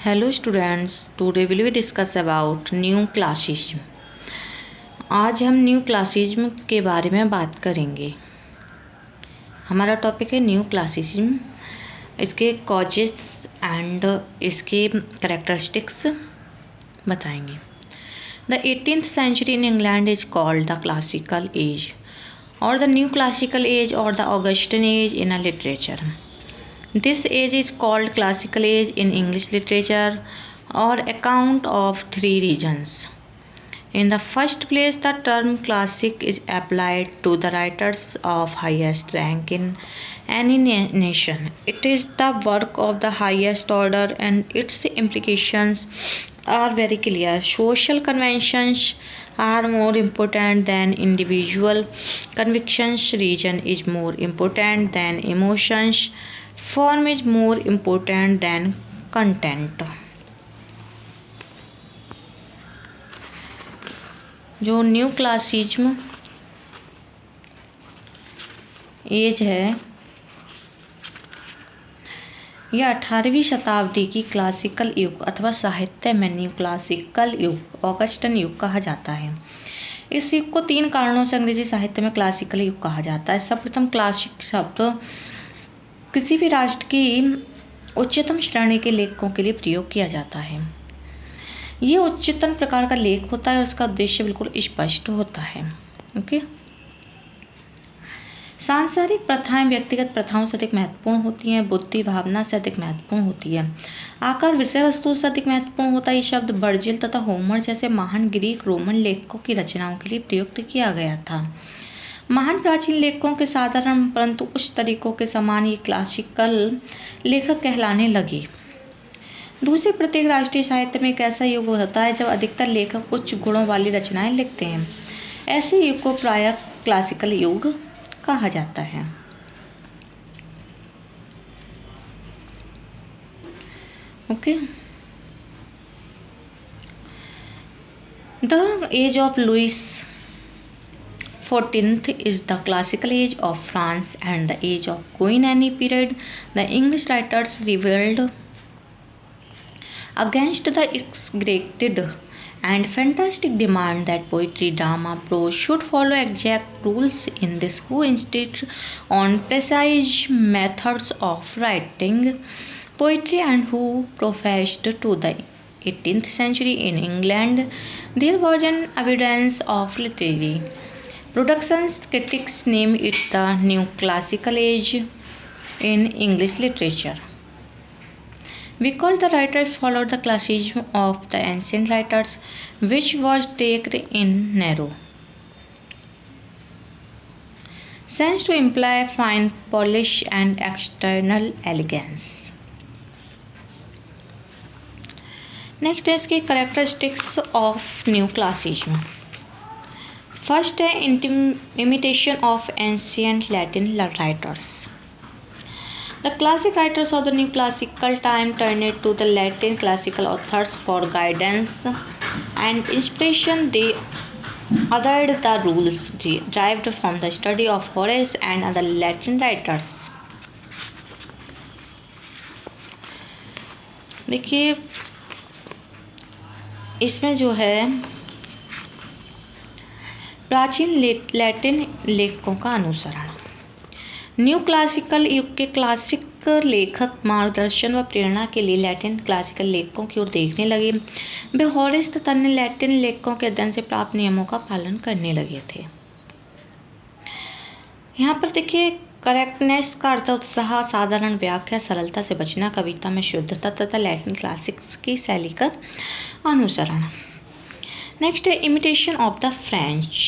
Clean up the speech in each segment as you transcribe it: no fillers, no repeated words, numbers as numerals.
Hello students, today will we discuss about new classicism. आज हम new classicism के बारे में बात करेंगे। हमारा टॉपिक है न्यू क्लासिज्म, इसके कॉजेस एंड इसके करेक्टरिस्टिक्स बताएंगे। The 18th century in England is called the classical age or the new classical age or the Augustan age in a literature. This age is called classical age in English literature on account of three reasons. In the first place, the term classic is applied to the writers of highest rank in any nation. It is the work of the highest order and its implications are very clear. Social conventions are more important than individual convictions. Reason is more important than emotions. Form is more important than content. जो new classicism as है यह 18वीं शताब्दी की classical युग अथवा साहित्य में new क्लासिकल युग ऑगस्टन युग कहा जाता है। इस युग को 3 कारणों से अंग्रेजी साहित्य में क्लासिकल युग कहा जाता है। सर्वप्रथम क्लासिक शब्द किसी भी राष्ट्र की उच्चतम श्रेणी के लेखकों के लिए प्रयोग किया जाता है। ये उच्चतम प्रकार का लेख होता है और उसका उद्देश्य बिल्कुल स्पष्ट होता है। ओके, सांसारिक प्रथाएं व्यक्तिगत प्रथाओं से अधिक महत्वपूर्ण होती हैं, बुद्धि भावना से अधिक महत्वपूर्ण होती है, आकार विषय वस्तु से अधिक महत्वपूर्ण होता है। ये शब्द वर्जिल तथा होमर जैसे महान ग्रीक रोमन लेखकों की रचनाओं के लिए प्रयुक्त किया गया था। महान प्राचीन लेखकों के साधारण परंतु उच्च तरीकों के समान ये क्लासिकल लेखक कहलाने लगे। दूसरे, प्रत्येक राष्ट्रीय साहित्य में एक ऐसा युग होता है जब अधिकतर लेखक उच्च गुणों वाली रचनाएं लिखते हैं। ऐसे युग को प्रायः क्लासिकल युग कहा जाता है। Okay, the age of Louis 14th is the classical age of France and the age of Queen Anne period. The English writers rebelled against the exaggerated and fantastic demand that poetry, drama, prose should follow exact rules in this, who insisted on precise methods of writing poetry and who professed to the 18th century in England there was an evidence of literary productions. Critics name it the new classical age in English literature because the writers followed the classicism of the ancient writers, which was taken in narrow sense to imply fine polish and external elegance. Next is the characteristics of new classicism. First है imitation of ancient Latin writers. The classic writers of the new classical time turned to the Latin classical authors for guidance and inspiration. They adhered the rules derived from the study of Horace and other Latin writers. देखिए इसमें जो है प्राचीन Latin लेखकों का अनुसरण। New क्लासिकल युग के क्लासिक लेखक मार्गदर्शन व प्रेरणा के लिए लैटिन क्लासिकल लेखकों की ओर देखने लगे। वे होरेस तथा अन्य लैटिन लेखकों के अध्ययन से प्राप्त नियमों का पालन करने लगे थे। यहाँ पर देखिए करेक्टनेस का अर्थ उत्साह, साधारण व्याख्या, सरलता से बचना, कविता में शुद्धता तथा लैटिन क्लासिक्स की शैली का अनुसरण। Next, imitation of the French.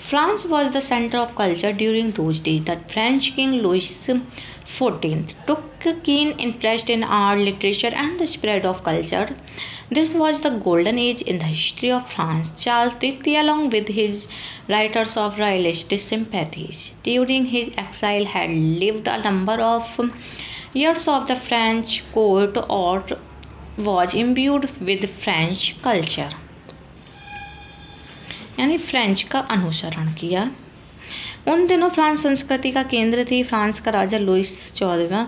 France was the center of culture during those days. The French King Louis XIV took keen interest in art, literature, and the spread of culture. This was the golden age in the history of France. Charles III, along with his writers of royalist sympathies during his exile, had lived a number of years of the French court or was imbued with French culture. यानी French का अनुसरण किया। उन दिनों France संस्कृति का केंद्र थी। फ्रांस का राजा लुइस 14वां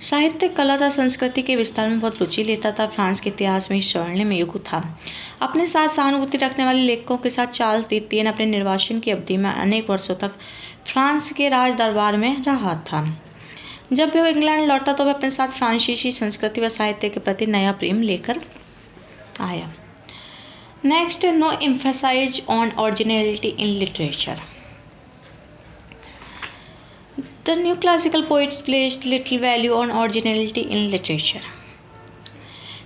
साहित्य, कला तथा संस्कृति के विस्तार में बहुत रुचि लेता था। फ्रांस के इतिहास में स्वर्णिम युग था। अपने साथ सहानुभूति रखने वाले लेखकों के साथ चार्ल्स द्वितीय अपने निर्वासन की अवधि में अनेक वर्षों तक फ्रांस के राज दरबार में रहा था। जब वह इंग्लैंड लौटा तो वह अपने साथ फ्रांसीसी संस्कृति व साहित्य के प्रति नया प्रेम लेकर आया। Next, no emphasize on originality in literature. The new classical poets placed little value on originality in literature.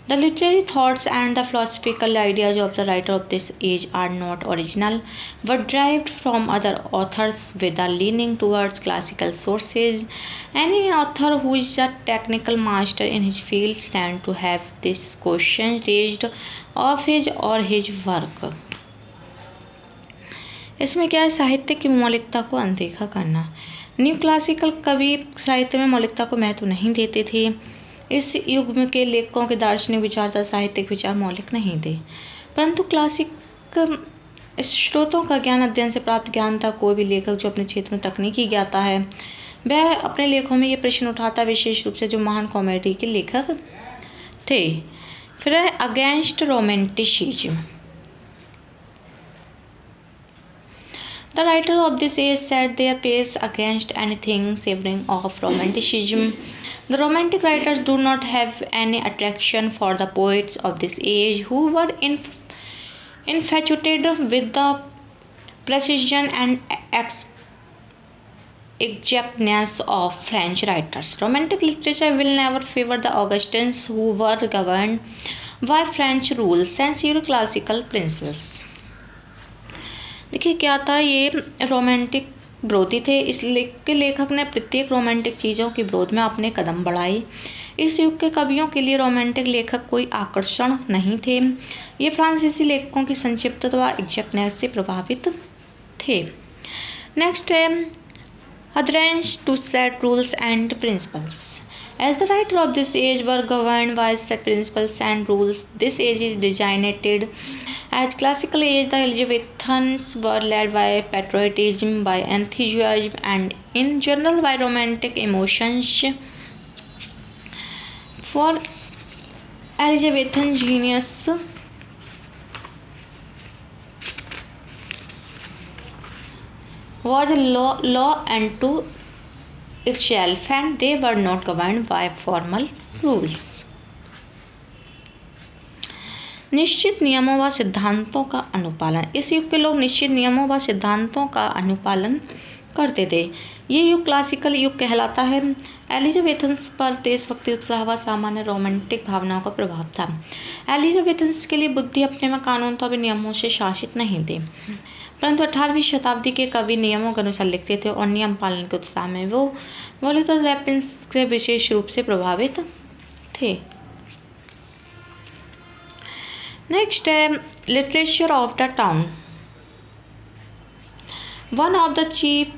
The literary thoughts and the philosophical ideas of the writer of this age are not original, but derived from other authors with a leaning towards classical sources. Any author who is a technical master in his field stands to have this question raised of his or his work. इसमें क्या है, साहित्य की मौलिकता को अनदेखा करना। New classical कवि साहित्य में मौलिकता को महत्व नहीं देते थे। इस युग में के लेखकों के दार्शनिक विचार तथा साहित्यिक विचार मौलिक नहीं थे, परंतु क्लासिक स्रोतों का ज्ञान अध्ययन से प्राप्त ज्ञान था। कोई भी लेखक जो अपने क्षेत्र में तकनीकी ज्ञाता है वह अपने लेखों में ये प्रश्न उठाता, विशेष रूप से जो महान कॉमेडी के लेखक थे। फिर है against romanticism. The writers of this age set their pace against anything savoring of romanticism. The romantic writers do not have any attraction for the poets of this age who were infatuated with the precision and exactness of French writers. Romantic literature will never favor the Augustans who were governed by French rules and pseudo-classical principles. देखिए क्या था, ये romantic विरोधी थे। इस लेखक ने प्रत्येक रोमांटिक चीज़ों के विरोध में अपने कदम बढ़ाए। इस युग के कवियों के लिए रोमांटिक लेखक कोई आकर्षण नहीं थे। ये फ्रांसीसी लेखकों की संक्षिप्तता व एग्जैक्टनेस से प्रभावित थे। नेक्स्ट है adherence to set rules and principles. As the writers of this age were governed by set principles and rules, this age is designated as classical age. The Elizabethans were led by patriotism, by enthusiasm, and in general by romantic emotions. For Elizabethan genius was a law unto itself, and they were not governed by formal rules. निश्चित नियमों व सिद्धांतों का अनुपालन। इस युग के लोग निश्चित नियमों व सिद्धांतों का अनुपालन करते थे। ये युग क्लासिकल युग कहलाता है। एलिजाबेथन्स पर देशभक्ति, उत्साह व सामान्य रोमांटिक भावनाओं का प्रभाव था। एलिजाबेथन्स के लिए बुद्धि अपने में कानून तो वे नियमों से शासित नहीं थे, परंतु 18वीं शताब्दी के कवि नियमों के अनुसार लिखते थे और नियम पालन के उत्साह में वो वॉल्टर रैपिंस से विशेष रूप से प्रभावित थे। नेक्स्ट है literature of the town. One of the chief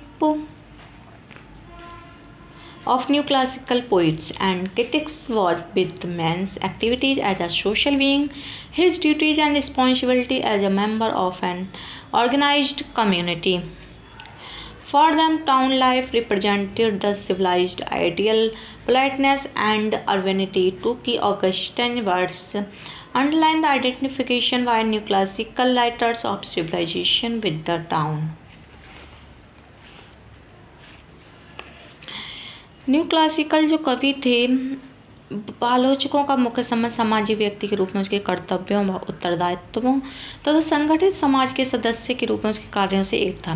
of new classical poets and critics was with man's activities as a social being, his duties and responsibility as a member of an organized community. For them, town life represented the civilized ideal. Politeness and urbanity, two key Augustan words, underline the identification by new classical writers of civilization with the town. New classical जो कवि थे, आलोचकों का मुख्य समझ सामाजिक व्यक्ति के रूप में उसके कर्तव्यों व उत्तरदायित्वों तथा संगठित समाज के सदस्य के रूप में उसके कार्यों से एक था।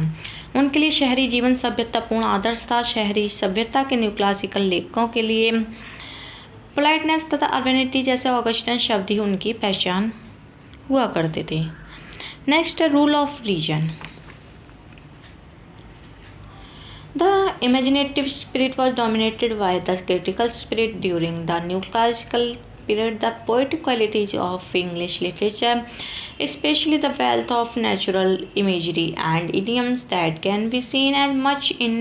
उनके लिए शहरी जीवन सभ्यतापूर्ण आदर्श था। शहरी सभ्यता के न्यू क्लासिकल लेखकों के लिए पोलाइटनेस तथा अर्बेनिटी जैसे ऑगस्टन शब्द ही उनकी पहचान हुआ करते थे। नेक्स्ट है rule of reason. The imaginative spirit was dominated by the critical spirit during the New Classical period. The poetic qualities of English literature, especially the wealth of natural imagery and idioms that can be seen as much in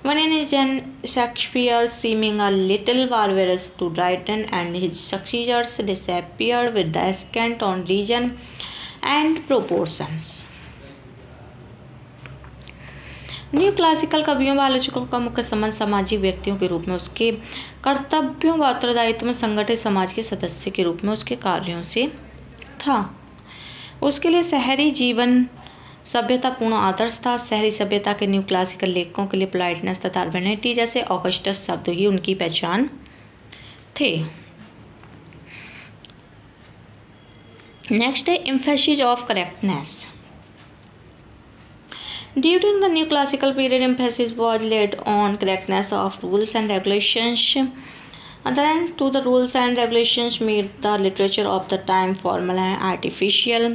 one in Shakespeare, seeming a little barbarous to Dryden and his successors, disappeared with the accent on region and proportions. New classical कवियों व आलोचकों का मुख्य संबंध सामाजिक व्यक्तियों के रूप में उसके कर्तव्यों व उत्तरदायित्व में संगठित समाज के सदस्य के रूप में उसके कार्यों से था। उसके लिए शहरी जीवन सभ्यतापूर्ण आदर्श था। शहरी सभ्यता के न्यू क्लासिकल लेखकों के लिए पोलाइटनेस तथा अर्बनिटी जैसे ऑगस्टस शब्द ही उनकी पहचान थे। नेक्स्ट है emphasis of correctness. During the new classical period, emphasis was laid on correctness of rules and regulations. Adherence to the rules and regulations made the literature of the time formal and artificial.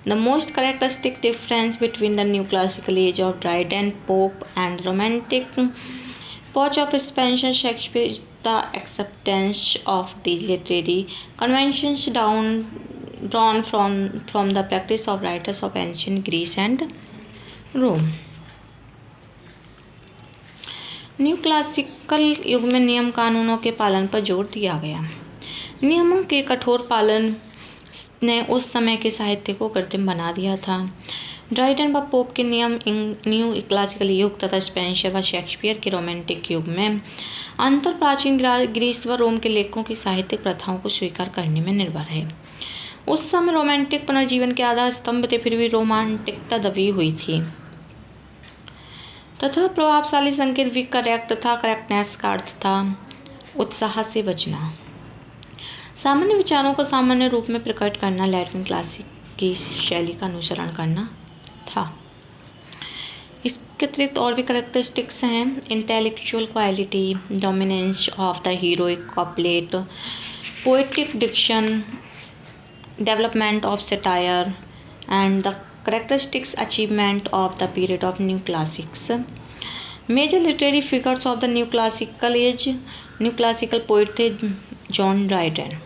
The most characteristic difference between the new classical age of Dryden, Pope, and romantic Poch of Spencer Shakespeare is the acceptance of these literary conventions drawn from the practice of writers of ancient Greece and Rome. न्यू क्लासिकल युग में नियम कानूनों के पालन पर जोर दिया गया। नियमों के कठोर पालन ने उस समय के साहित्य को कृत्रिम बना दिया था। ड्राइडन व पोप के नियम न्यू क्लासिकल युग तथा स्पेंसर व शेक्सपियर के रोमांटिक युग में अंतर प्राचीन ग्रीस व रोम के लेखकों की साहित्यिक प्रथाओं को स्वीकार करने में निर्भर है। उस समय रोमांटिक पुनर्जीवन के आधार स्तंभ थे, फिर भी रोमांटिकता दबी हुई थी तथा प्रभावशाली संकेत भी करेक्ट था। करेक्टनेस का अर्थ था उत्साह से बचना, सामान्य विचारों को सामान्य रूप में प्रकट करना, लैटिन क्लासिक की शैली का अनुसरण करना था। इसके अतिरिक्त और भी करेक्टरिस्टिक्स हैं। Intellectual quality, dominance of the heroic couplet, poetic diction, development of satire, and the characteristics achievement of the period of new classics. Major literary figures of the new classical age, new classical poet थे John Dryden.